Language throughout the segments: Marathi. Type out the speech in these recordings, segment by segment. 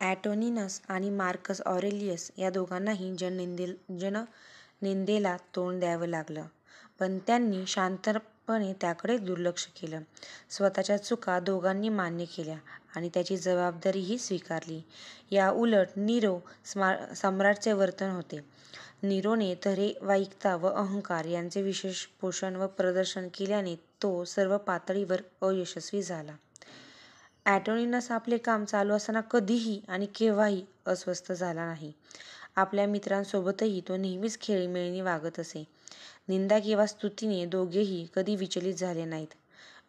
ॲटोनिनस आणि मार्कस ऑरेलियस या दोघांनाही जननिंदेला तोंड द्यावं लागलं, पण त्यांनी शांतपणे त्याकडे दुर्लक्ष केलं. स्वतःच्या चुका दोघांनी मान्य केल्या आणि त्याची जबाबदारीही स्वीकारली. या उलट नीरो सम्राटचे वर्तन होते. नीरोने तरेवाईकता व अहंकार यांचे विशेष पोषण व प्रदर्शन केल्याने तो सर्व पातळीवर अयशस्वी झाला. ॲटोनिनस आपले काम चालू असताना कधीही आणि केव्हाही अस्वस्थ झाला नाही. आपल्या मित्रांसोबतही तो नेहमीच खेळीमेळीने वागत असे. निंदा किंवा स्तुतीने दोघेही कधी विचलित झाले नाहीत.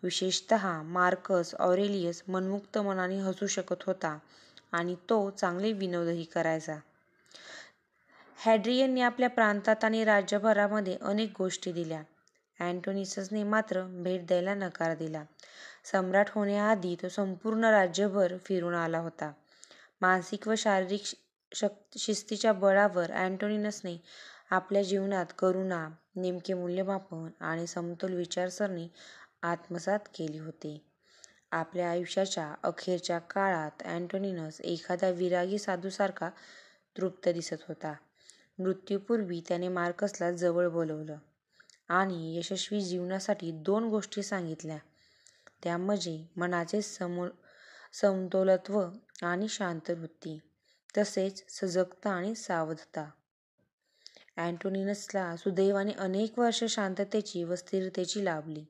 विशेषतः मार्कस ऑरेलियस मनमुक्त मनाने हसू शकत होता आणि तो चांगले विनोदही करायचा. हॅड्रियनने आपल्या प्रांतात आणि राज्यभरामध्ये अनेक गोष्टी दिल्या. ॲटोनिनसने मात्र भेट द्यायला नकार दिला. सम्राट होण्याआधी तो संपूर्ण राज्यभर फिरून आला होता. मानसिक व शारीरिक शिस्तीच्या बळावर ॲटोनिनसने आपल्या जीवनात करुणा, नेमके मूल्यमापन आणि समतोल विचारसरणी आत्मसात केली होती. आपल्या आयुष्याच्या अखेरच्या काळात ॲटोनिनस एखाद्या विरागी साधूसारखा तृप्त दिसत होता. मृत्यूपूर्वी त्याने मार्कसला जवळ बोलावलं आणि यशस्वी जीवनासाठी 2 गोष्टी सांगितल्या, त्या म्हणजे मनाचे समतोलत्व आणि शांत वृत्ती, तसेच सजगता आणि सावधता. ॲटोनिनसला सुदैवाने अनेक वर्षे शांततेची व स्थिरतेची लाभली,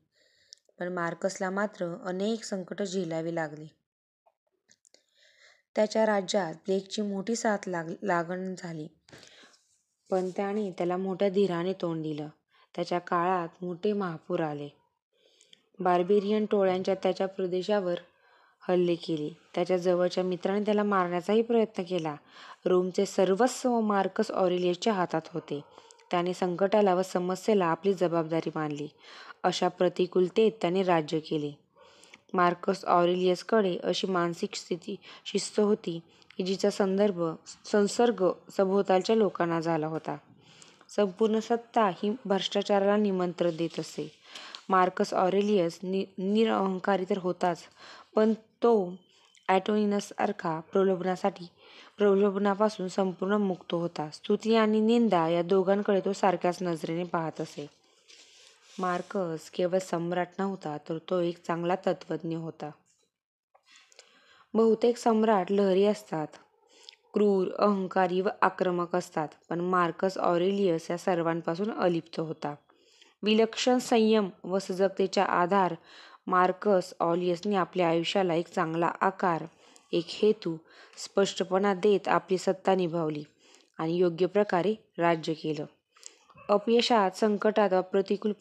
पण मार्कसला मात्र अनेक संकट झेलावी लागली. त्याच्या राज्यात प्लेगची मोठी साथ लागण झाली, पण त्याने त्याला मोठ्या धीराने तोंड दिलं. त्याच्या काळात मोठे महापूर आले. बार्बेरियन टोळ्यांच्या त्याच्या प्रदेशावर हल्ले केले. त्याच्या जवळच्या मित्राने त्याला मारण्याचाही प्रयत्न केला. रोमचे सर्वस्व मार्कस ऑरेलियसच्या हातात होते. त्याने संकटाला व समस्येला आपली जबाबदारी मानली. अशा प्रतिकूलतेत त्याने राज्य केले. मार्कस ऑरेलियसकडे अशी मानसिक शिस्त होती की जिचा संसर्ग सभोवतालच्या लोकांना झाला होता. संपूर्ण सत्ता ही भ्रष्टाचाराला निमंत्रण देत असे. मार्कस ऑरेलियस निरअहंकारी तर होताच, पण तो ॲटोनिनससारखा प्रलोभनापासून संपूर्ण मुक्त होता. स्तुती आणि निंदा या दोघांकडे तो सारख्याच नजरेने पाहत असे. मार्कस केवळ सम्राट नव्हता, तर तो एक चांगला तत्त्वज्ञ होता. बहुतेक सम्राट लहरी असतात, क्रूर, अहंकारी व आक्रमक असतात, पण मार्कस ऑरेलियस या सर्वांपासून अलिप्त होता. विलक्षण संयम व सजगतेच्या आधार मार्कस ऑरेलियसने आपल्या आयुष्याला एक चांगला आकार, एक हेतू, स्पष्टपणा देत आपली सत्ता निभावली आणि योग्य प्रकारे राज्य केलं. अपयशात, संकटात वा प्रतिकूल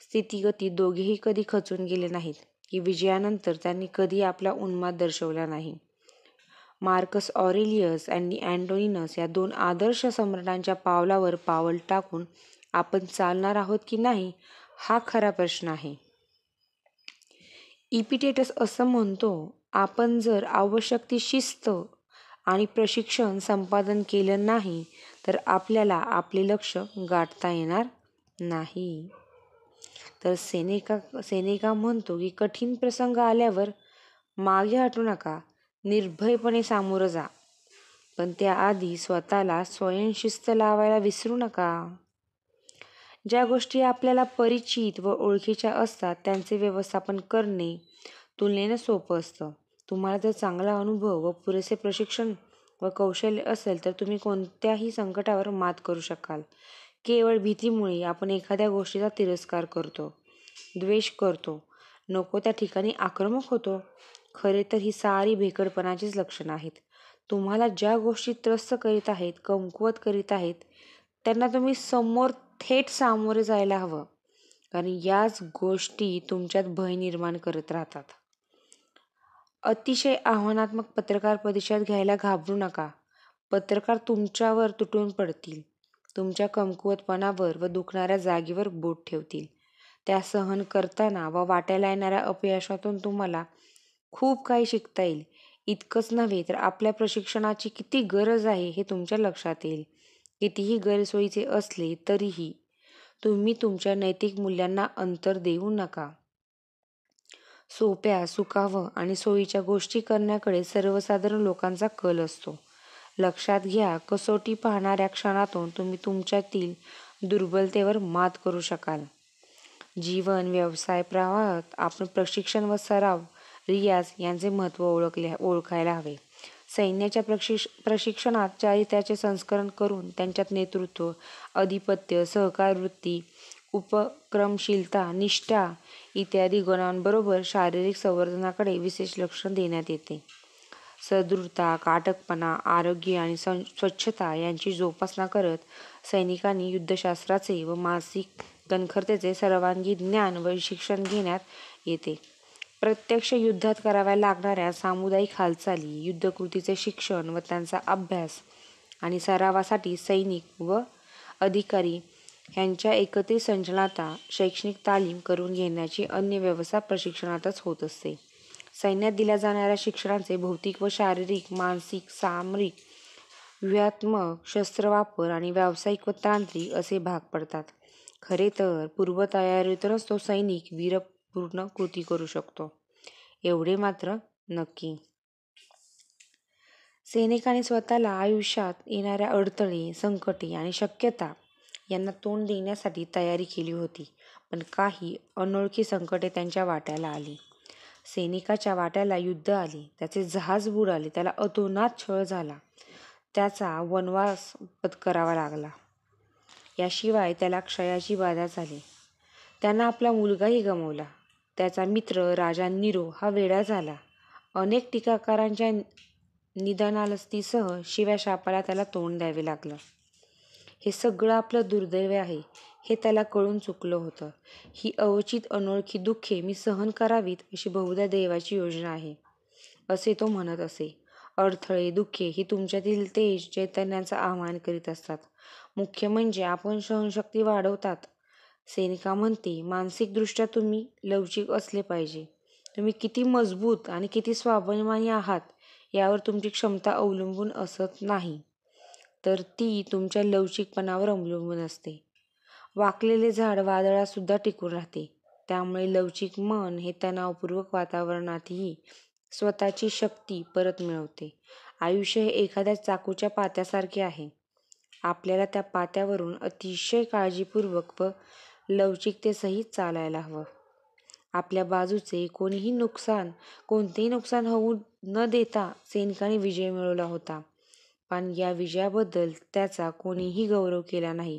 स्थितिगतीत दोघेही कधी खचून गेले नाहीत की विजयानंतर त्यांनी कधी आपला उन्माद दर्शवला नाही. मार्कस ऑरेलियस आणि ॲटोनिनस या 2 आदर्श सम्राटांच्या पावलावर पाऊल टाकून आपण चालणार आहोत की नाही, हा खरा प्रश्न आहे. इपिक्टेटस असं म्हणतो, आपण जर आवश्यक ती शिस्त आणि प्रशिक्षण संपादन केलं नाही तर आपल्याला आपले लक्ष्य गाठता येणार नाही. तर सेनेका म्हणतो की कठीण प्रसंग आल्यावर मागे हटू नका, निर्भयपणे सामोरं जा, पण त्याआधी स्वतःला स्वयंशिस्त लावायला विसरू नका. ज्या गोष्टी आपल्याला परिचित व ओळखीच्या असतात त्यांचे व्यवस्थापन करणे तुलनेनं सोपं असतं. तुम्हाला जर चांगला अनुभव व पुरेसे प्रशिक्षण व कौशल्य असेल तर तुम्ही कोणत्याही संकटावर मात करू शकाल. केवळ भीतीमुळे आपण एखाद्या गोष्टीचा तिरस्कार करतो, द्वेष करतो, नको त्या ठिकाणी आक्रमक होतो. खरे तर ही सारी भेकडपणाचीच लक्षणं आहेत. तुम्हाला ज्या गोष्टी त्रस्त करीत आहेत, कमकुवत करीत आहेत, त्यांना तुम्ही थेट सामोरे जायला हवं, कारण याच गोष्टी तुमच्यात भय निर्माण करत राहतात. अतिशय आव्हानात्मक पत्रकार परिषद घ्यायला घाबरू नका. पत्रकार तुमच्यावर तुटून पडतील, तुमच्या कमकुवतपणावर व दुखणाऱ्या जागेवर बोट ठेवतील. त्या सहन करताना व वाट्याला येणाऱ्या अपयशातून तुम्हाला खूप काही शिकता येईल. इतकंच नव्हे तर आपल्या प्रशिक्षणाची किती गरज आहे हे तुमच्या लक्षात येईल. कितीही गैरसोयीचे असले तरीही तुम्ही तुमच्या नैतिक मूल्यांना अंतर देऊ नका. सोप्या, सुखावं आणि सोयीच्या गोष्टी करण्याकडे सर्वसाधारण लोकांचा कल असतो. लक्षात घ्या, कसोटी पाहणाऱ्या क्षणातून तुम्ही तुमच्यातील दुर्बलतेवर मात करू शकाल. जीवन व्यवसाय प्रवाहात आपण प्रशिक्षण व सराव, रियाज यांचे महत्त्व ओळखायला हवे. सैन्याच्या प्रशिक्षणात चारित्र्याचे संस्करण करून त्यांच्यात नेतृत्व, अधिपत्य, सहकार वृत्ती, उपक्रमशीलता, निष्ठा इत्यादी गुणांबरोबर शारीरिक संवर्धनाकडे विशेष लक्ष देण्यात येते. सदृढता, काटकपणा, आरोग्य आणि स्वच्छता यांची जोपासना करत सैनिकांनी युद्धशास्त्राचे व मानसिक कणखरतेचे सर्वांगीण ज्ञान व शिक्षण घेण्यात येते. प्रत्यक्ष युद्धात कराव्या लागणाऱ्या सामुदायिक हालचाली, युद्धकृतीचे शिक्षण व त्यांचा अभ्यास आणि सरावासाठी सैनिक व अधिकारी यांच्या एकत्रित संचलनाचा शैक्षणिक तालीम करून घेण्याची अन्य व्यवस्था प्रशिक्षणातच होत असते. सैन्यात दिल्या जाणाऱ्या शिक्षणाचे भौतिक व शारीरिक, मानसिक, सामरिक, व्यूहात्मक, शस्त्रवापर आणि व्यावसायिक व तांत्रिक असे भाग पडतात. खरे तर पूर्वतयारीतूनच तो सैनिक वीरपूर्ण कृती करू शकतो, एवढे मात्र नक्की. सैनिकाने स्वतःला आयुष्यात येणाऱ्या अडथळे, संकटे आणि शक्यता यांना तोंड देण्यासाठी तयारी केली होती. पण काही अनोळखी संकटे त्यांच्या वाट्याला आली. सैनिकाच्या वाट्याला युद्ध आले, त्याचे जहाज बुडाले, त्याला अतोनात छळ झाला, त्याचा वनवास पत्करावा लागला. याशिवाय त्याला क्षयाची बाधा झाली. त्यानं आपला मुलगाही गमावला. त्याचा मित्र राजा नीरो हा वेडा झाला. अनेक टीकाकारांच्या निंदालास्तीसह शिव्या शापाला त्याला तोंड द्यावे लागलं. हे सगळं आपलं दुर्दैव आहे हे त्याला कळून चुकलं होतं. ही अवचित अनोळखी दुःखे मी सहन करावीत अशी बहुधा देवाची योजना आहे, असे तो म्हणत असे. अडथळे, दुःखे ही तुमच्यातील तेज, चैतन्याचं आवाहन करीत असतात. मुख्य म्हणजे आपण सहनशक्ती वाढवतात. सैनिका म्हणते, मानसिकदृष्ट्या तुम्ही लवचिक असले पाहिजे. तुम्ही किती मजबूत आणि किती स्वाभिमानी आहात यावर तुमची क्षमता अवलंबून असत नाही, तर ती तुमच्या लवचिकपणावर अवलंबून असते. वाकलेले झाड वादळात सुद्धा टिकून राहते. त्यामुळे लवचिक मन हे तणावपूर्वक वातावरणातही स्वतःची शक्ती परत मिळवते. आयुष्य हे एखाद्या चाकूच्या पात्यासारखे आहे. आपल्याला त्या पात्यावरून अतिशय काळजीपूर्वक व लवचिकतेसहित चालायला हवं. आपल्या बाजूचे कोणतेही नुकसान होऊ न देता सैनिकाने विजय मिळवला होता. पण या विजयाबद्दल त्याचा कोणीही गौरव केला नाही.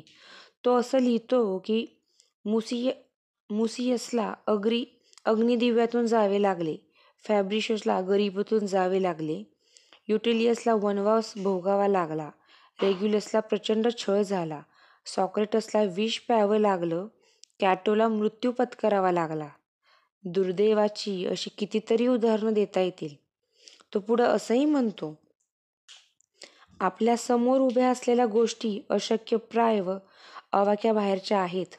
तो असं लिहितो की मुसियसला अग्निदिव्यातून जावे लागले, फॅब्रिशियसला गरिबीतून जावे लागले, युटिलियसला वनवास भोगावा लागला, रेग्युलसला प्रचंड छळ झाला, सॉक्रेटसला विष प्यावं लागलं, कॅटोला मृत्यू पत्करावा लागला. दुर्दैवाची अशी कितीतरी उदाहरणं देता येतील. तो पुढं असंही म्हणतो, आपल्या समोर उभ्या असलेल्या गोष्टी अशक्यप्राय व आवाक्याबाहेरच्या आहेत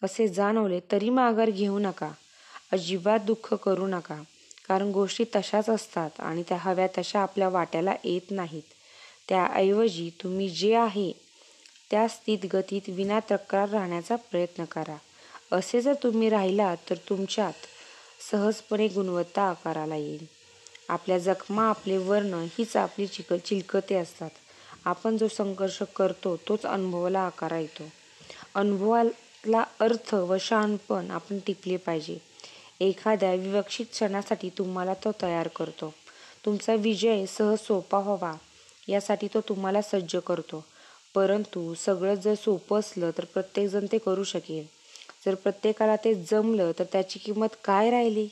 असे जाणवले तरी माघार घेऊ नका. अजिबात दुःख करू नका, कारण गोष्टी तशाच असतात आणि त्या हव्या तशा आपल्या वाट्याला येत नाहीत. त्याऐवजी तुम्ही जे आहे त्या स्थितगतीत विना तक्रार राहण्याचा प्रयत्न करा. असे जर तुम्ही राहिलात तर तुमच्यात सहजपणे गुणवत्ता आकाराला येईल. आपल्या जखमा, आपले वर्ण हीच आपली चिलकते असतात. आपण जो संघर्ष करतो तोच अनुभवाला आकार येतो. अनुभवाला अर्थ व शहाणपण आपण टिपले पाहिजे. एखाद्या विवक्षित क्षणासाठी तुम्हाला तो तयार करतो. तुमचा विजय सहज सोपा व्हावा यासाठी तो तुम्हाला सज्ज करतो. परंतु सगळं जर सोपं असलं तर प्रत्येकजण ते करू शकेल. जर प्रत्येकाला ते जमलं तर त्याची किंमत काय राहिली?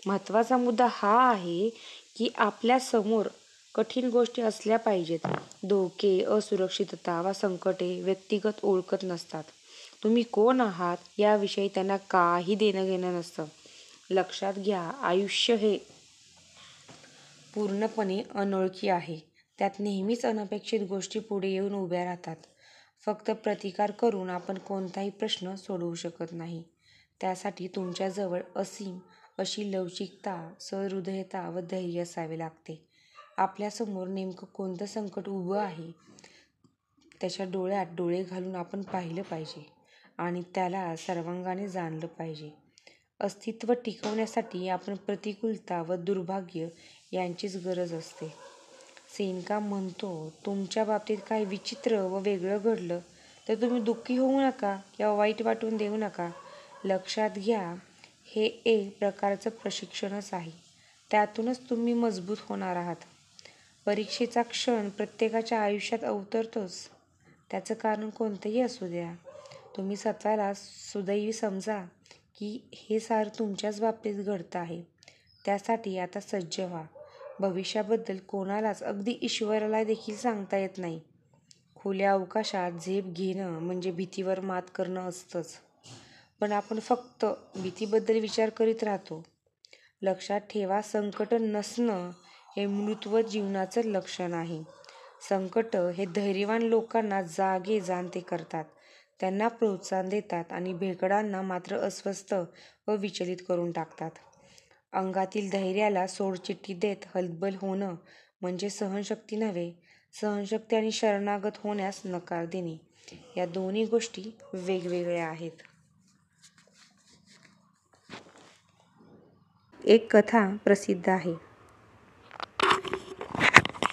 महत्त्वाचा मुद्दा हा आहे की आपल्या समोर कठीण गोष्टी असल्या पाहिजेत. धोके, असुरक्षितता वा संकटे व्यक्तिगत ओळखत नसतात. तुम्ही कोण आहात याविषयी त्यांना काही देणं घेणं नसतं. लक्षात घ्या, आयुष्य हे पूर्णपणे अनोळखी आहे. त्यात नेहमीच अनपेक्षित गोष्टी पुढे येऊन उभ्या राहतात. फक्त प्रतिकार करून आपण कोणताही प्रश्न सोडवू शकत नाही. त्यासाठी तुमच्याजवळ असीम अशी लवचिकता, सहृदयता व धैर्य असावे लागते. आपल्यासमोर नेमकं कोणतं संकट उभं आहे त्याच्या डोळ्यात डोळे घालून आपण पाहिलं पाहिजे आणि त्याला सर्वांगाने जाणलं पाहिजे. अस्तित्व टिकवण्यासाठी आपण प्रतिकूलता व दुर्भाग्य यांचीच गरज असते. सेनेका म्हणतो, तुमच्या बाबतीत काही विचित्र व वेगळं घडलं तर तुम्ही दुःखी होऊ नका किंवा वाईट वाटून देऊ नका. लक्षात घ्या, हे एक प्रकारचं प्रशिक्षणच आहे. त्यातूनच तुम्ही मजबूत होणार आहात. परीक्षेचा क्षण प्रत्येकाच्या आयुष्यात अवतरतोच. त्याचं कारण कोणतंही असू द्या. तुम्ही स्वतःला सुदैवी समजा की हे सारं तुमच्याच बाबतीत घडतं आहे. त्यासाठी आता सज्ज व्हा. भविष्याबद्दल कोणालाच, अगदी ईश्वराला देखील सांगता येत नाही. खुल्या अवकाशात झेप घेणं म्हणजे भीतीवर मात करणं असतंच. पण आपण फक्त भीतीबद्दल विचार करीत राहतो. लक्षात ठेवा, संकट नसणं हे मृतत्व जीवनाचं लक्षण आहे. संकट हे धैर्यवान लोकांना जाणते करतात, त्यांना प्रोत्साहन देतात आणि भेकडांना मात्र अस्वस्थ व विचलित करून टाकतात. अंगातील धैर्याला सोडचिठ्ठी देत हतबल होणं म्हणजे सहनशक्ती नव्हे. सहनशक्ती आणि शरणागत होण्यास नकार देणे या दोन्ही गोष्टी वेगवेगळ्या आहेत. एक कथा प्रसिद्ध आहे.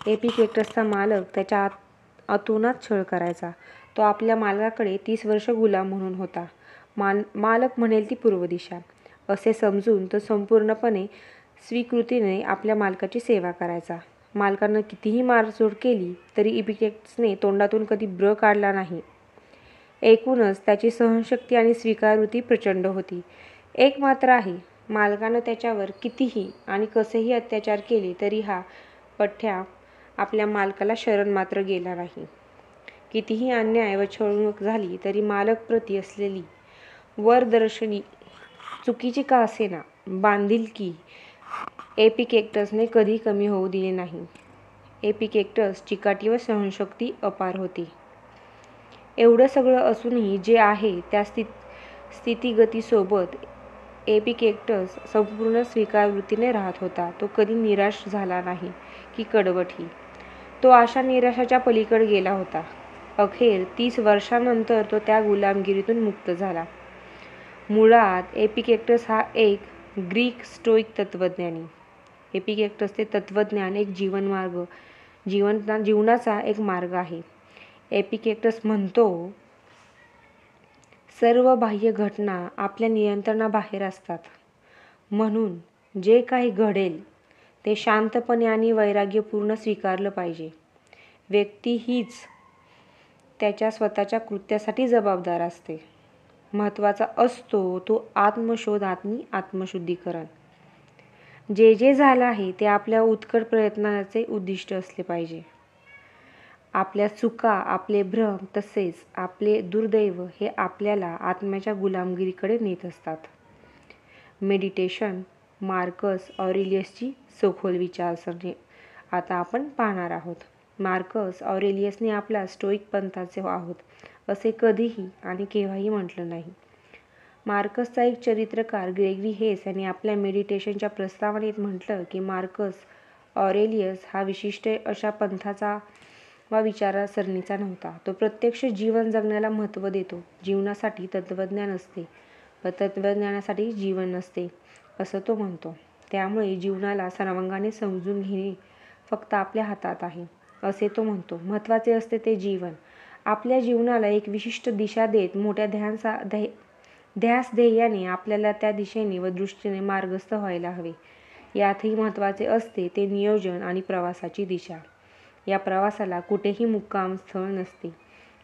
एपिक्टेटसचा मालक त्याच्या अतोनात छळ करायचा. तो आपल्या मालकाकडे 30 वर्ष गुलाम म्हणून होता. मालक म्हणेल ती पूर्व दिशा असे समजून तो संपूर्णपणे स्वीकृतीने आपल्या मालकाची सेवा करायचा. मालकानं कितीही मारझोड केली तरी एपिक्टेटसने तोंडातून कधी ब्र काढला नाही. एकूणच त्याची सहनशक्ती आणि स्वीकारवृत्ती प्रचंड होती. एक मात्र आहे, मालकानं त्याच्यावर कितीही आणि कसेही अत्याचार केले तरी हा पठ्या आपल्या मालकाला शरण मात्र गेला नाही. कितीही अन्याय व छळवणूक झाली तरी मालकाप्रती असलेली वरदर्शनी चुकीची का असेना बांधिलकी एपिक्टेटसने कधी कमी होऊ दिली नाही. एपिक्टेटस चिकाटी व सहनशक्ती अपार होती. एवढं सगळं असूनही जे आहे त्या स्थितिगतीसोबत एपिक्टेटस संपूर्ण स्वीकारवृत्तीने राहत होता. तो कधी निराश झाला नाही की कडवटही. तो अशा निराशाच्या पलीकडे गेला होता. अखेर 30 वर्षांनंतर तो त्या गुलामगिरीतून मुक्त झाला. मुळात एपिक्टेटस हा एक ग्रीक स्टोईक तत्त्वज्ञानी. एपिक्टेटसचे तत्त्वज्ञान एक जीवनाचा एक मार्ग आहे. एपिक्टेटस म्हणतो, सर्व बाह्य घटना आपल्या नियंत्रणाबाहेर असतात. म्हणून जे काही घडेल ते शांतपणे आणि वैराग्यपूर्ण स्वीकारलं पाहिजे. व्यक्ती हीच त्याच्या स्वतःच्या कृत्यासाठी जबाबदार असते. महत्त्वाचा असतो तो आत्मशोध आणि आत्मशुद्धीकरण. जे झालं आहे ते आपल्या उत्कट प्रयत्नांचे उद्दिष्ट असले पाहिजे. आपल्या चुका, आपले भ्रम तसेच आपले दुर्दैव हे आपल्याला आत्म्याच्या गुलामगिरीकडे नेत असतात. मेडिटेशन मार्कस ऑरेलियसची सखोल विचारसरणी आता आपण पाहणार आहोत. मार्कस ऑरेलियसने आपल्या स्टोईक पंथाचे आहोत असे कधीही आणि केव्हाही म्हटलं नाही. मार्कसचा एक चरित्रकार ग्रेगरी हेस यांनी आपल्या मेडिटेशनच्या प्रस्तावनेत म्हटलं की मार्कस ऑरेलियस हा विशिष्ट अशा पंथाचा वा विचारसरणीचा नव्हता. तो प्रत्यक्ष जीवन जगण्याला महत्त्व देतो. जीवनासाठी तत्त्वज्ञान असते व तत्त्वज्ञानासाठी जीवन नसते असं तो म्हणतो. त्यामुळे जीवनाला सर्वांगाने समजून घेणे फक्त आपल्या हातात आहे असे तो म्हणतो. महत्त्वाचे असते ते जीवन. आपल्या जीवनाला एक विशिष्ट दिशा देत मोठ्या ध्येयाने आपल्याला त्या दिशेने व दृष्टीने मार्गस्थ व्हायला हवे. यातही महत्त्वाचे असते ते नियोजन आणि प्रवासाची दिशा. या प्रवासाला कुठेही मुक्काम स्थळ नसते.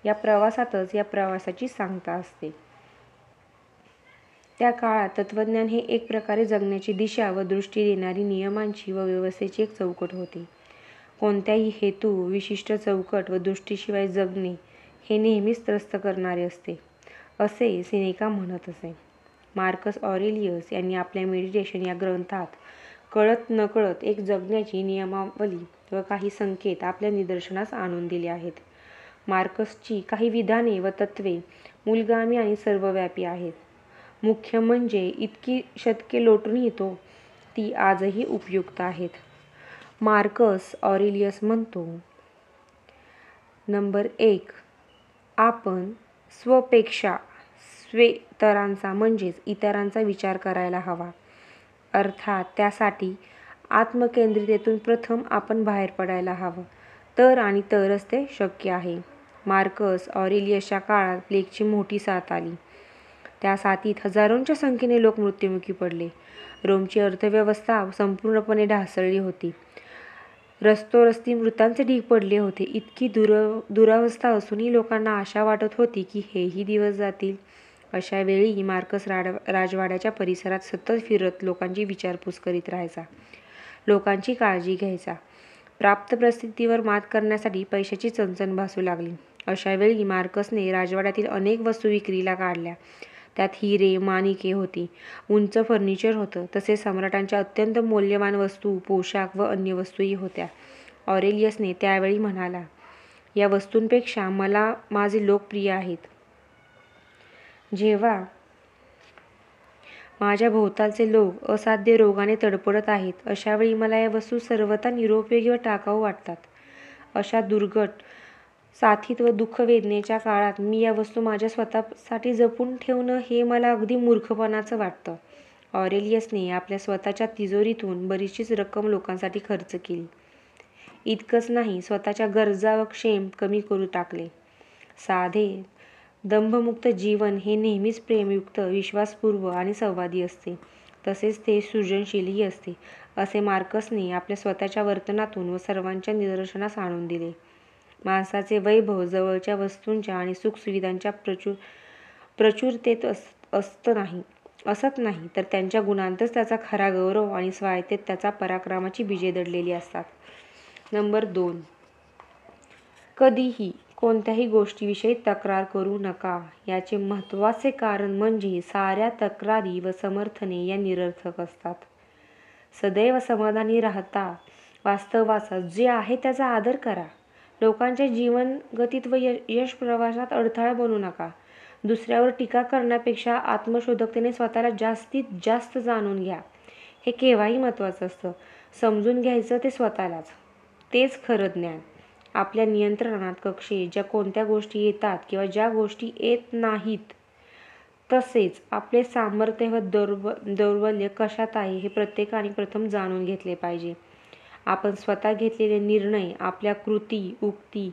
या प्रवासातच या प्रवासाची सांगता असते. त्या काळात तत्त्वज्ञान हे एक प्रकारे जगण्याची दिशा व दृष्टी देणारी नियमांची व व्यवस्थेची एक चौकट होती. कोणत्याही हेतू विशिष्ट चौकट व दृष्टीशिवाय जगणे हे नेहमीच त्रस्त करणारे असते असे सेनेका म्हणत असे. मार्कस ऑरेलियस यांनी आपल्या मेडिटेशन या ग्रंथात कळत नकळत एक जगण्याची नियमावली व काही संकेत आपल्या निदर्शनास आणून दिले आहेत. मार्कसची काही विधाने व तत्त्वे मूलगामी आणि सर्वव्यापी आहेत. मुख्य म्हणजे इतकी शतके लोटूनही ती आजही उपयुक्त आहेत. मार्कस ऑरेलियस म्हणतो, नंबर 1, आपण स्वपेक्षा स्वेतरांचा म्हणजेच इतरांचा विचार करायला हवा. अर्थात त्यासाठी आत्मकेंद्रितेतून प्रथम आपण बाहेर पडायला हवं. तर आणि तरच ते शक्य आहे. मार्कस ऑरेलियसच्या काळात प्लेगची मोठी साथ आली. त्या साथीत हजारोंच्या संख्येने लोक मृत्युमुखी पडले. रोमची अर्थव्यवस्था संपूर्णपणे ढासळली होती. रस्तोरस्ती मृतांचे ढीग पडले होते. इतकी दुरावस्था असूनही लोकांना आशा वाटत होती की हेही दिवस जातील. अशा वेळी मार्कस राजवाड्याच्या परिसरात सतत फिरत लोकांची विचारपूस करीत राहायचा, लोकांची काळजी घ्यायचा. प्राप्त परिस्थितीवर मात करण्यासाठी पैशाची चणचण भासू लागली. अशा वेळी मार्कसने राजवाड्यातील अनेक वस्तू विक्रीला काढल्या. त्यात हिरे, माणिके होती, उंच फर्निचर होतं, तसेच सम्राटांच्या अत्यंत मौल्यवान वस्तू, पोशाख व अन्य वस्तूही होत्या. ऑरेलियसने त्यावेळी म्हणाला, या वस्तूंपेक्षा मला माझे लोक प्रिय आहेत. जेव्हा माझ्या भोवतालचे लोक असाध्य रोगाने तडफडत आहेत, अशावेळी मला या वस्तू सर्वथा निरुपयोगी व टाकाऊ वाटतात. अशा दुर्घट साथीत व दुःख वेदनेच्या काळात मी या वस्तू माझ्या स्वतःसाठी जपून ठेवणं हे मला अगदी मूर्खपणाचं वाटतं. ऑरेलियसने आपल्या स्वतःच्या तिजोरीतून बरीचशीच रक्कम लोकांसाठी खर्च केली. इतकंच नाही, स्वतःच्या गरजा व क्षेम कमी करू टाकले. साधे दंभमुक्त जीवन हे नेहमीच प्रेमयुक्त, विश्वासपूर्व आणि संवादी असते. तसेच ते सृजनशीलही असते, असे मार्कसने आपल्या स्वतःच्या वर्तनातून व सर्वांच्या निदर्शनास आणून दिले. माणसाचे वैभव जवळच्या वस्तूंच्या आणि सुखसुविधांच्या प्रचुरतेत असत नाही, तर त्यांच्या गुणांतच त्याचा खरा गौरव आणि स्वायत्तेत त्याचा पराक्रमाची बीजे दडलेली असतात. नंबर 2. कधीही कोणत्याही गोष्टीविषयी तक्रार करू नका. याचे महत्त्वाचे कारण म्हणजे साऱ्या तक्रारी व समर्थने या निरर्थक असतात. सदैव समाधानी राहता वास्तवाचा जे आहे त्याचा आदर करा. लोकांच्या जीवनगतीत व यश प्रवासात अडथळा बनू नका. दुसऱ्यावर टीका करण्यापेक्षा आत्मशोधकतेने स्वतःला जास्तीत जास्त जाणून घ्या. हे केव्हाही महत्त्वाचं असतं. समजून घ्यायचं ते स्वतःलाच, तेच खरं ज्ञान. आपल्या नियंत्रणात कक्षेत ज्या कोणत्या गोष्टी येतात किंवा ज्या गोष्टी येत नाहीत, तसेच आपले सामर्थ्य व दौर्बल्य कशात आहे हे प्रत्येकाने प्रथम जाणून घेतले पाहिजे. आपण स्वतः घेतलेले निर्णय, आपल्या कृती, उक्ती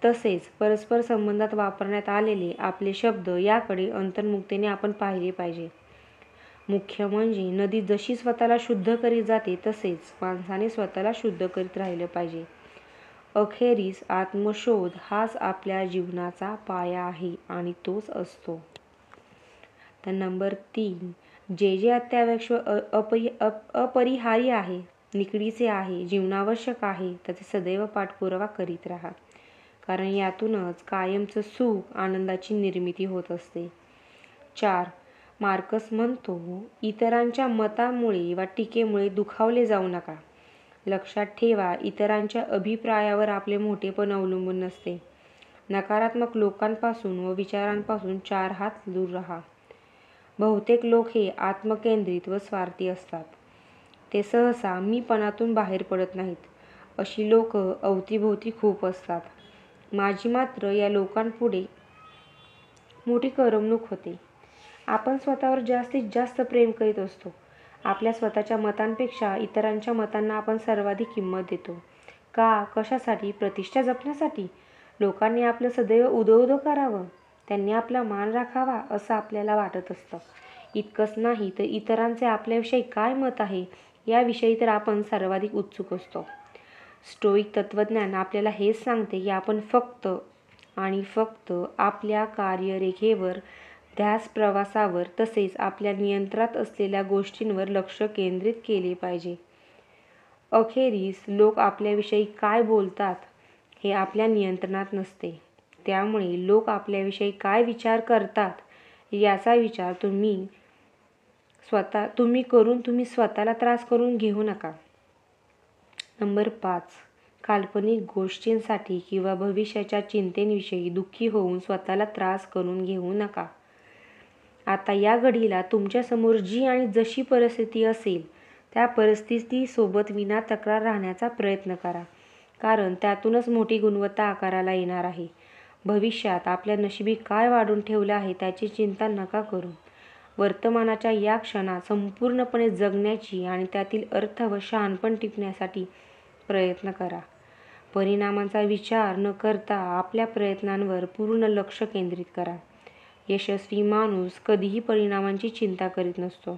तसेच परस्पर संबंधात वापरण्यात आलेले आपले शब्द याकडे अंतर्मुखतेने आपण पाहिले पाहिजे. मुख्य म्हणजे नदी जशी स्वतःला शुद्ध करीत जाते, तसेच माणसाने स्वतःला शुद्ध करीत राहिलं पाहिजे. अखेरीस आत्मशोध हाच आपल्या जीवनाचा पाया आहे आणि तोच असतो. तर नंबर 3. जे अत्यावश्यक अपरिहार्य आहे, निकडीचे आहे, जीवनावश्यक आहे, त्याचे सदैव पाठपुरावा करीत राहा. कारण यातूनच कायमचं सुख, आनंदाची निर्मिती होत असते. 4. मार्कस म्हणतो, इतरांच्या मतामुळे वा टीकेमुळे दुखावले जाऊ नका. लक्षात ठेवा, इतरांच्या अभिप्रायावर आपले मोठेपण अवलंबून नसते. नकारात्मक लोकांपासून व विचारांपासून 4 हात दूर राहा. बहुतेक लोक हे आत्मकेंद्रित व स्वार्थी असतात. ते सहसा मीपणातून बाहेर पडत नाहीत. अशी लोक अवतीभोवती खूप असतात. माझी मात्र या लोकांपुढे मोठी करमणूक होते. आपण स्वतःवर जास्तीत जास्त प्रेम करीत असतो. आपल्या स्वतःच्या मतांपेक्षा इतरांच्या मतांना आपण सर्वाधिक किंमत देतो. का? कशासाठी? प्रतिष्ठा जपण्यासाठी? लोकांनी आपलं सदैव उदो करावं, त्यांनी आपला मान राखावा असं आपल्याला वाटत असतं. इतकंच नाही तर इतरांचे आपल्याविषयी काय मत आहे याविषयी तर आपण सर्वाधिक उत्सुक असतो. स्टोईक तत्त्वज्ञान आपल्याला हेच सांगते की आपण फक्त आणि फक्त आपल्या कार्यरेखेवर, ध्यास प्रवासावर तसेच आपल्या नियंत्रणात असलेल्या गोष्टींवर लक्ष केंद्रित केले पाहिजे. अखेरीस लोक आपल्याविषयी काय बोलतात हे आपल्या नियंत्रणात नसते. त्यामुळे लोक आपल्याविषयी काय विचार करतात याचा विचार तुम्ही करून स्वतःला त्रास करून घेऊ नका. नंबर 5. काल्पनिक गोष्टींसाठी किंवा भविष्याच्या चिंतेविषयी दुःखी होऊन स्वतःला त्रास करून घेऊ नका. आता या घडीला तुमच्यासमोर जी आणि जशी परिस्थिती असेल त्या परिस्थितीसोबत विना तक्रार राहण्याचा प्रयत्न करा. कारण त्यातूनच मोठी गुणवत्ता आकाराला येणार आहे. भविष्यात आपल्या नशिबी काय वाढून ठेवलं आहे त्याची चिंता नका करू. वर्तमानाच्या या क्षणात संपूर्णपणे जगण्याची आणि त्यातील अर्थ व शहाणपण टिपण्यासाठी प्रयत्न करा. परिणामांचा विचार न करता आपल्या प्रयत्नांवर पूर्ण लक्ष केंद्रित करा. यशस्वी माणूस कधीही परिणामांची चिंता करीत नसतो.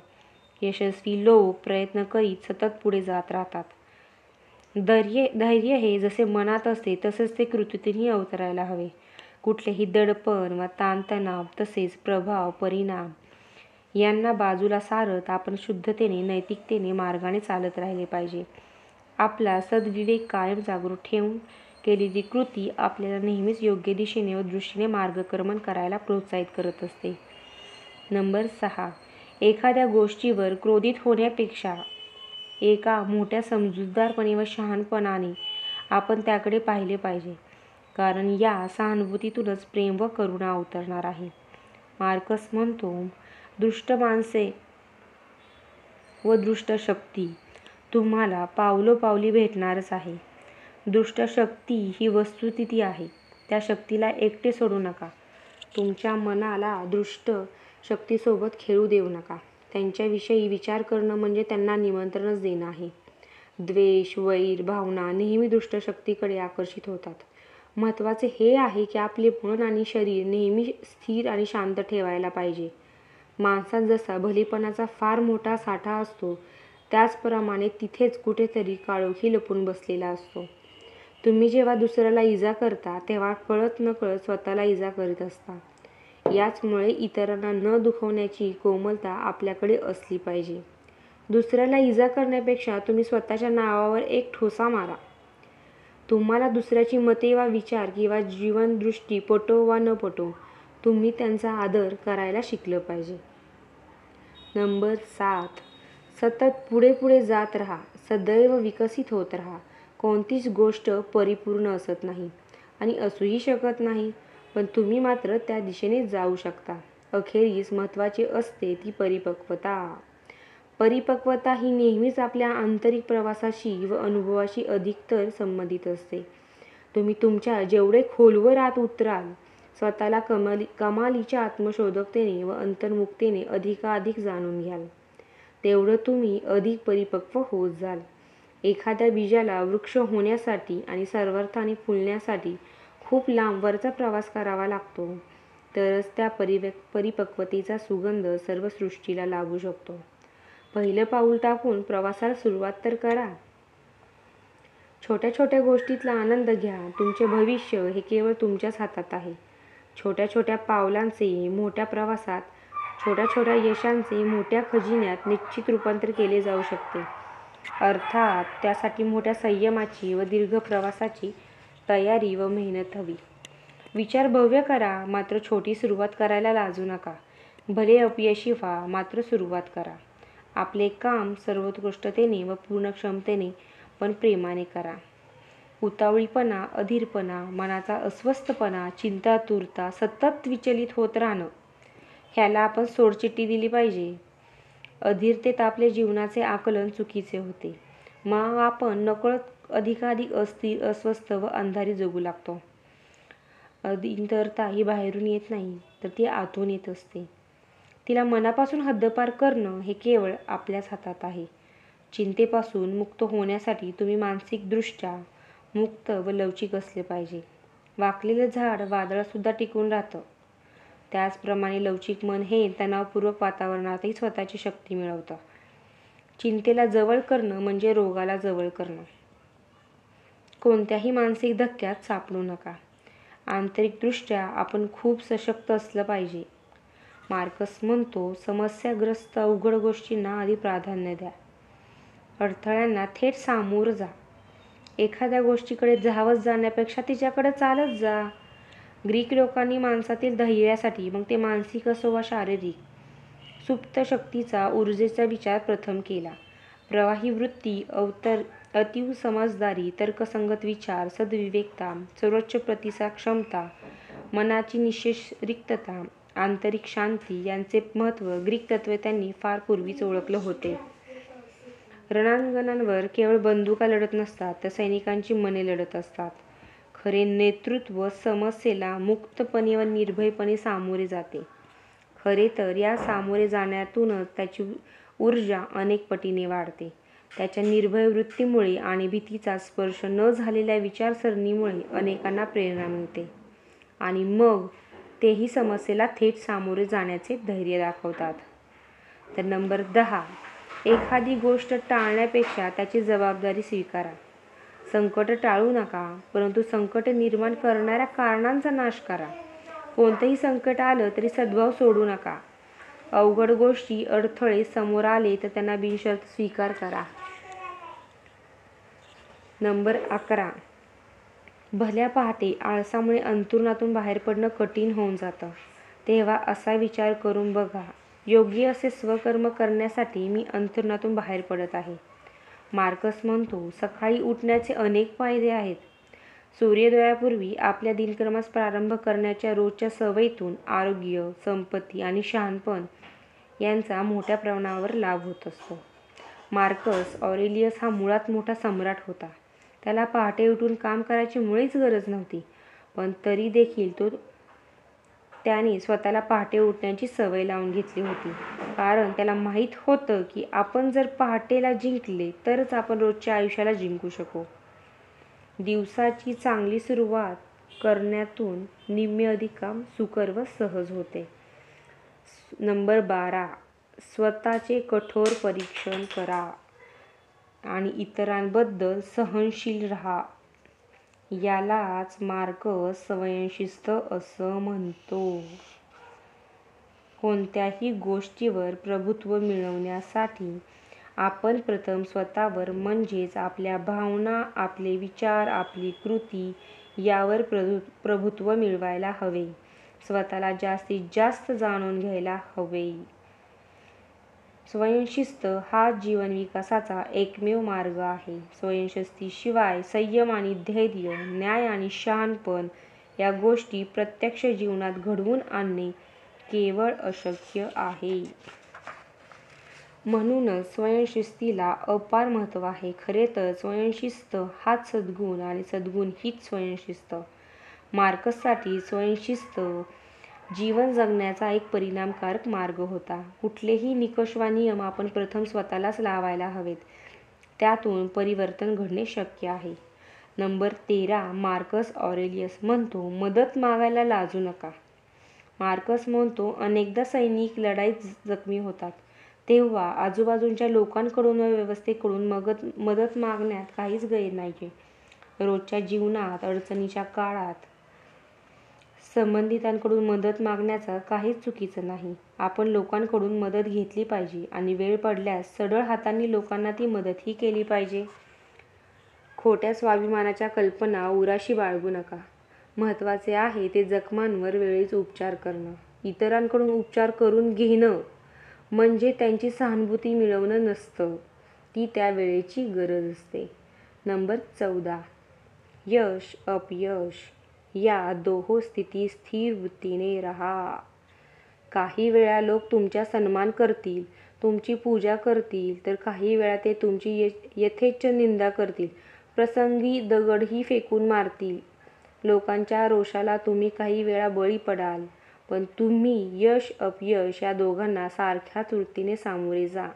यशस्वी लोक प्रयत्न करीत सतत पुढे जात राहतात. धैर्य हे जसे मनात असते तसेच ते कृतीतूनही अवतरायला हवे. कुठलेही दडपण व ताणतणाव तसेच प्रभाव परिणाम यांना बाजूला सारत आपण शुद्धतेने नैतिकतेने मार्गाने चालत राहिले पाहिजे. आपला सद्विवेक कायम जागृत ठेवून केलेली कृती आपल्याला नेहमीच योग्य दिशेने व दृष्टीने मार्गक्रमण करायला प्रोत्साहित करत असते. नंबर 6. एखाद्या गोष्टीवर क्रोधित होण्यापेक्षा एका मोठ्या समजूतदारपणे व शहाणपणाने आपण त्याकडे पाहिले पाहिजे, कारण या सहानुभूतीतूनच प्रेम व करुणा अवतरणार आहे. मार्कस म्हणतो, दुष्ट माणसे व दुष्ट शक्ती तुम्हाला पावलोपावली भेटणारच आहे. दुष्ट शक्ती ही वस्तुस्थिती आहे. त्या शक्तीला एकटे सोडू नका. तुमच्या मनाला दुष्ट शक्तीसोबत खेळू देऊ नका. त्यांच्याविषयी विचार करणं म्हणजे त्यांना निमंत्रणच देणं आहे. द्वेष, वैर भावना नेहमी दुष्ट शक्तीकडे आकर्षित होतात. महत्त्वाचे हे आहे की आपले मन आणि शरीर नेहमी स्थिर आणि शांत ठेवायला पाहिजे. माणसात जसा भलेपणाचा फार मोठा साठा असतो, त्याचप्रमाणे तिथेच कुठेतरी काळोखी लपून बसलेला असतो. तुम्ही जेव्हा दुसऱ्याला इजा करता तेव्हा कळत नकळत स्वतःला इजा करीत असता. याचमुळे इतरांना न दुखवण्याची कोमलता आपल्याकडे असली पाहिजे. दुसऱ्याला इजा करण्यापेक्षा तुम्ही स्वतःच्या नावावर एक ठोसा मारा. तुम्हाला दुसऱ्याची मते वा विचार किंवा जीवनदृष्टी पटो वा न पटो, तुम्ही त्यांचा आदर करायला शिकलं पाहिजे. नंबर 7. सतत पुढे पुढे जात राहा. सदैव विकसित होत राहा. कोणतीच गोष्ट परिपूर्ण असत नाही आणि असूही शकत नाही, पण तुम्ही मात्र त्या दिशेने जाऊ शकता. अखेरीस महत्त्वाची असते ती परिपक्वता. परिपक्वता ही नेहमीच आपल्या आंतरिक प्रवासाशी व अनुभवाशी अधिकतर संबंधित असते. तुम्ही तुमच्या जेवढे खोलवर आत उतराल, स्वतःला कमालीच्या आत्मशोधकतेने व अंतर्मुखतेने अधिकाधिक जाणून घ्याल, तेवढं तुम्ही अधिक परिपक्व होत जाल. एखाद्या बीजाला वृक्ष होण्यासाठी आणि सर्वार्थाने फुलण्यासाठी खूप लांबवरचा प्रवास करावा लागतो, तरच त्या परिपक्वतेचा सुगंध सर्व सृष्टीला लागू शकतो. पहिलं पाऊल टाकून प्रवासाला सुरुवात तर करा. छोट्या छोट्या गोष्टीतला आनंद घ्या. तुमचे भविष्य हे केवळ तुमच्याच हातात आहे. छोट्या छोट्या पावलांचे मोठ्या प्रवासात, छोट्या छोट्या यशांचे मोठ्या खजिन्यात निश्चित रूपांतर केले जाऊ शकते. अर्थात त्यासाठी मोठ्या संयमाची व दीर्घ प्रवासाची तयारी व मेहनत हवी. विचार भव्य करा, मात्र छोटी सुरुवात करायला लाजू नका. भले अपयशी व्हा, मात्र सुरुवात करा. आपले काम सर्वोत्कृष्टतेने व पूर्ण क्षमतेने पण प्रेमाने करा. उतावळीपणा, अधीरपणा, मनाचा अस्वस्थपणा, चिंतातुरता, सतत विचलित होत राहणं, ह्याला आपण सोडचिठ्ठी दिली पाहिजे. अधीरतेत आपले जीवनाचे आकलन चुकीचे होते. मग आपण नकळत अधिकाधिक अस्थिर, अस्वस्थ व अंधारी जगू लागतो. अधीरता ही बाहेरून येत नाही, तर ती आतून येत असते. तिला मनापासून हद्दपार करणं हे केवळ आपल्याच हातात आहे. चिंतेपासून मुक्त होण्यासाठी तुम्ही मानसिकदृष्ट्या मुक्त व लवचिक असले पाहिजे. वाकलेलं झाड वादळातसुद्धा टिकून राहतं. त्याचप्रमाणे लवचिक मन हे तणावपूर्वक वातावरणातही स्वतःची शक्ती मिळवतं. चिंतेला जवळ करणं म्हणजे रोगाला जवळ करणं. कोणत्याही मानसिक धक्क्यात सापडू नका. आंतरिकदृष्ट्या आपण खूप सशक्त असलं पाहिजे. मार्कस म्हणतो, समस्याग्रस्त अवघड गोष्टींना आधी प्राधान्य द्या. अडथळ्यांना थेट सामोरं जा. एखाद्या गोष्टीकडे धावत जाण्यापेक्षा तिच्याकडे चालत जा. ग्रीक लोकांनी माणसातील धैर्यासाठी, मग ते मानसिक असो वा शारीरिक, सुप्त शक्तीचा, ऊर्जेचा विचार प्रथम केला. प्रवाही वृत्ती, अतीव समजदारी, तर्कसंगत विचार, सद्विवेकता, सर्वोच्च प्रतिसाद क्षमता, मनाची निःशेष रिक्तता, आंतरिक शांती यांचे महत्त्व ग्रीक तत्त्वज्ञांनी फार पूर्वीच ओळखलं होते. रणांगणांवर केवळ बंदुका लढत नसतात, तर सैनिकांची मने लढत असतात. खरे नेतृत्व समस्येला मुक्तपणे व निर्भयपणे सामोरे जाते. खरे तर या सामोरे जाण्यातूनच त्याची ऊर्जा अनेक पटीने वाढते. त्याच्या निर्भय वृत्तीमुळे आणि भीतीचा स्पर्श न झालेल्या विचारसरणीमुळे अनेकांना प्रेरणा मिळते आणि मग तेही समस्येला थेट सामोरे जाण्याचे धैर्य दाखवतात. तर नंबर 10, एखादी गोष्ट टाळण्यापेक्षा त्याची जबाबदारी स्वीकारा. संकट टाळू नका, परंतु संकट निर्माण करणाऱ्या कारणांचा नाश करा. कोणतंही संकट आलं तरी सद्भाव सोडू नका. अवघड गोष्टी, अडथळे समोर आले तर त्यांना बिनशर्त स्वीकार करा. नंबर 11, भल्या पहाटे आळसामुळे अंथरुणातून बाहेर पडणं कठीण होऊन जातं. तेव्हा असा विचार करून बघा, योग्य असे स्वकर्म करण्यासाठी मी अंथरुणातून बाहेर पडत आहे. मार्कस म्हणतो, सकाळी उठण्याचे अनेक फायदे आहेत. सूर्योदयापूर्वी आपल्या दिनक्रमास प्रारंभ करण्याच्या रोजच्या सवयीतून आरोग्य, संपत्ती आणि शहाणपण यांचा मोठ्या प्रमाणावर लाभ होत असतो. मार्कस ऑरेलियस हा मुळात मोठा सम्राट होता. त्याला पहाटे उठून काम करायची मुळीच गरज नव्हती, पण तरी देखील त्याने स्वतःला पहाटे उठण्याची सवय लावून घेतली होती, कारण त्याला माहीत होतं की आपण जर पहाटेला जिंकले तरच आपण रोजच्या आयुष्याला जिंकू शकू. दिवसाची चांगली सुरुवात करण्यातून निम्मे अधिक काम सुकर व सहज होते. नंबर 12, स्वतःचे कठोर परीक्षण करा आणि इतरांबद्दल सहनशील राहा. यालाच मार्कस स्वयंशिस्त असं म्हणतो. कोणत्याही गोष्टीवर प्रभुत्व मिळवण्यासाठी आपण प्रथम स्वतःवर म्हणजेच आपल्या भावना, आपले विचार, आपली कृती यावर प्रभुत्व मिळवायला हवे. स्वतःला जास्तीत जास्त जाणून घ्यायला हवे. स्वयंशिस्त हा जीवन विकासाचा एकमेव मार्ग आहे. स्वयंशिस्तीशिवाय संयम आणि धैर्य, न्याय आणि शहाणपण या गोष्टी प्रत्यक्ष जीवनात घडवून आणणे केवळ अशक्य आहे. म्हणूनच स्वयंशिस्तीला अपार महत्त्व आहे. खरे तर स्वयंशिस्त हाच सद्गुण आणि सद्गुण हीच स्वयंशिस्त. मार्कससाठी स्वयंशिस्त जीवन जगण्याचा एक परिणामकारक मार्ग होता. कुठलेही निकष वा नियम आपण प्रथम स्वतःलाच लावायला हवेत. त्यातून परिवर्तन घडणे शक्य आहे. नंबर 13, मार्कस ऑरेलियस म्हणतो, मदत मागायला लाजू नका. मार्कस म्हणतो, अनेकदा सैनिक लढाईत जखमी होतात तेव्हा आजूबाजूच्या लोकांकडून व व्यवस्थेकडून मदत मागण्यात काहीच गैर नाहीये. रोजच्या जीवनात अडचणीच्या काळात संबंधितांकडून मदत मागण्याचं काहीच चुकीचं नाही. आपण लोकांकडून मदत घेतली पाहिजे आणि वेळ पडल्यास सढळ हातांनी लोकांना ती मदतही केली पाहिजे. खोट्या स्वाभिमानाच्या कल्पना उराशी बाळगू नका. महत्त्वाचे आहे ते जखमांवर वेळीच उपचार करणं. इतरांकडून उपचार करून घेणं म्हणजे त्यांची सहानुभूती मिळवणं नसतं, ती त्या वेळेची गरज असते. नंबर 14, यश अपयश या दोहो स्थितीत स्थिर वृत्तीने राहा. काही वेळा लोक तुमचा सन्मान करतील, तुमची पूजा करतील, तर काही वेळा ते तुमची यथेच्छ निंदा करतील, प्रसंगी दगडही फेकून मारतील. लोकांच्या रोषाला तुम्ही काही वेळा बळी पडाल, पण तुम्ही यश अपयश या दोघांना सारख्याच वृत्तीने सामोरे जा.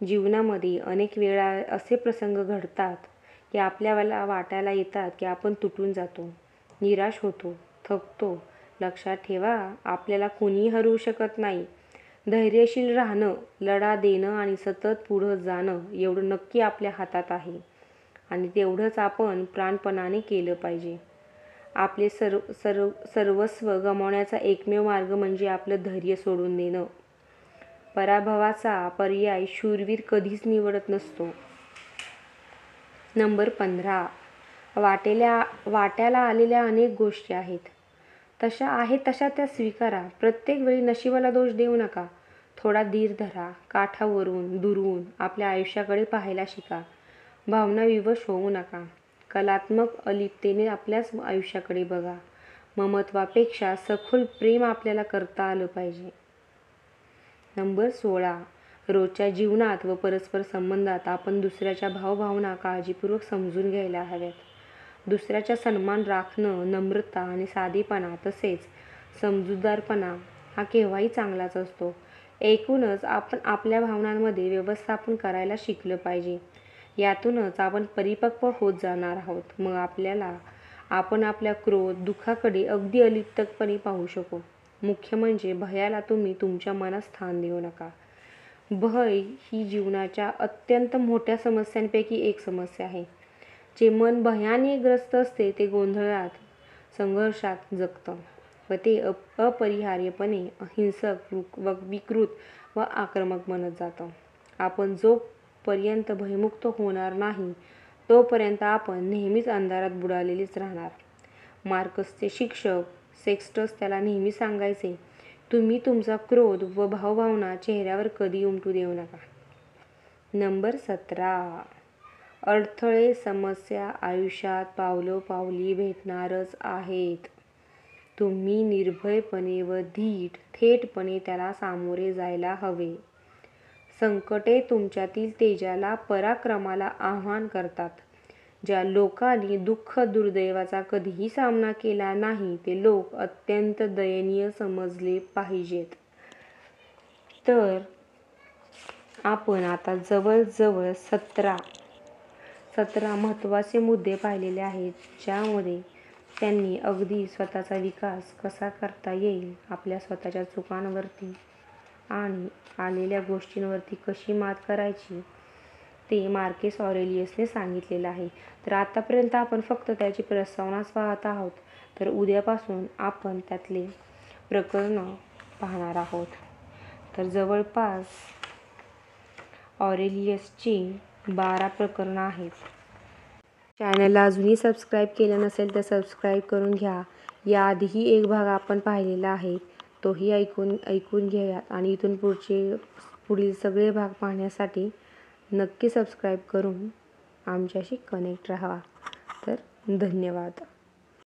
जीवनामध्ये अनेक वेळा असे प्रसंग घडतात की आपल्याला वाटायला येतात की आपण तुटून जातो, निराश होतो, थकतो. लक्षात ठेवा, आपल्याला कुणीही हरवू शकत नाही. धैर्यशील राहणं, लढा देणं आणि सतत पुढं जाणं एवढं नक्की आपल्या हातात आहे आणि तेवढंच आपण प्राणपणाने केलं पाहिजे. आपले सर्वस्व गमावण्याचा एकमेव मार्ग म्हणजे आपलं धैर्य सोडून देणं. पराभवाचा पर्याय शूरवीर कधीच निवडत नसतो. नंबर 15, वाट्याला आलेल्या अनेक गोष्टी आहेत. तशा आहेत तशा त्या स्वीकारा. प्रत्येक वेळी नशिबाला दोष देऊ नका. थोडा धीर धरा. काठावरून दुरून आपल्या आयुष्याकडे पाहायला शिका. भावनाविवश होऊ नका. कलात्मक अलिप्ततेने आपल्याच आयुष्याकडे बघा. ममत्वापेक्षा सखोल प्रेम आपल्याला करता आलं पाहिजे. नंबर 16, रोजच्या जीवनात व परस्पर संबंधात आपण दुसऱ्याच्या भावभावना काळजीपूर्वक समजून घ्यायला हव्यात. दुसऱ्याचा सन्मान राखणं, नम्रता आणि साधेपणा तसेच समजूतदारपणा हा केव्हाही चांगलाच असतो. एकूणच आपण आपल्या भावनांमध्ये व्यवस्थापन करायला शिकलं पाहिजे. यातूनच आपण परिपक्व होत जाणार आहोत. मग आपण आपल्या क्रोध, दुःखाकडे अगदी अलिप्तपणे पाहू शकू. मुख्य म्हणजे भयाला तुम्ही तुमच्या मनात स्थान देऊ नका. भय ही जीवनाच्या अत्यंत मोठ्या समस्यांपैकी एक समस्या आहे. जे मन भयाने ग्रस्त असते ते गोंधळात, संघर्षात जगतं व ते अपरिहार्यपणे हिंसक, विकृत व आक्रमक बनत जातं. आपण जोपर्यंत भयमुक्त होणार नाही तोपर्यंत आपण नेहमीच अंधारात बुडालेलेच राहणार. मार्कसचे शिक्षक सेक्स्टस त्याला नेहमी सांगायचे, तुम्ही तुमचा क्रोध व भावभावना चेहऱ्यावर कधी उमटू देऊ नका. नंबर 17. अडथळे, समस्या आयुष्यात पावलोपावली भेटणारच आहेत. तुम्ही निर्भयपणे व थेटपणे त्याला सामोरे जायला हवे. संकटे तुमच्यातील तेजाला, पराक्रमाला आवाहन करतात. ज्या लोकांनी दुःख दुर्दैवाचा कधीही सामना केला नाही ते लोक अत्यंत दयनीय समजले पाहिजेत. तर आपण आता जवळजवळ 17 महत्त्वाचे मुद्दे पाहिलेले आहेत, ज्यामध्ये त्यांनी अगदी स्वतःचा विकास कसा करता येईल, आपल्या स्वतःच्या चुकांवरती आणि आलेल्या गोष्टींवरती कशी मात करायची ते मार्कस ऑरेलियसने सांगितलेलं आहे. तर आतापर्यंत आपण फक्त त्याची प्रस्तावनाच पाहत आहोत. तर उद्यापासून आपण त्यातले प्रकरणं पाहणार आहोत. तर जवळपास ऑरेलियसची 12 प्रकरणं आहेत. चॅनलला अजूनही सबस्क्राईब केलं नसेल तर सबस्क्राईब करून घ्या. याआधीही एक भाग आपण पाहिलेला आहे, तोही ऐकून घ्या आणि इथून पुढील सगळे भाग पाहण्यासाठी नक्की सबस्क्राईब करून आमच्याशी कनेक्ट राहा. तर धन्यवाद.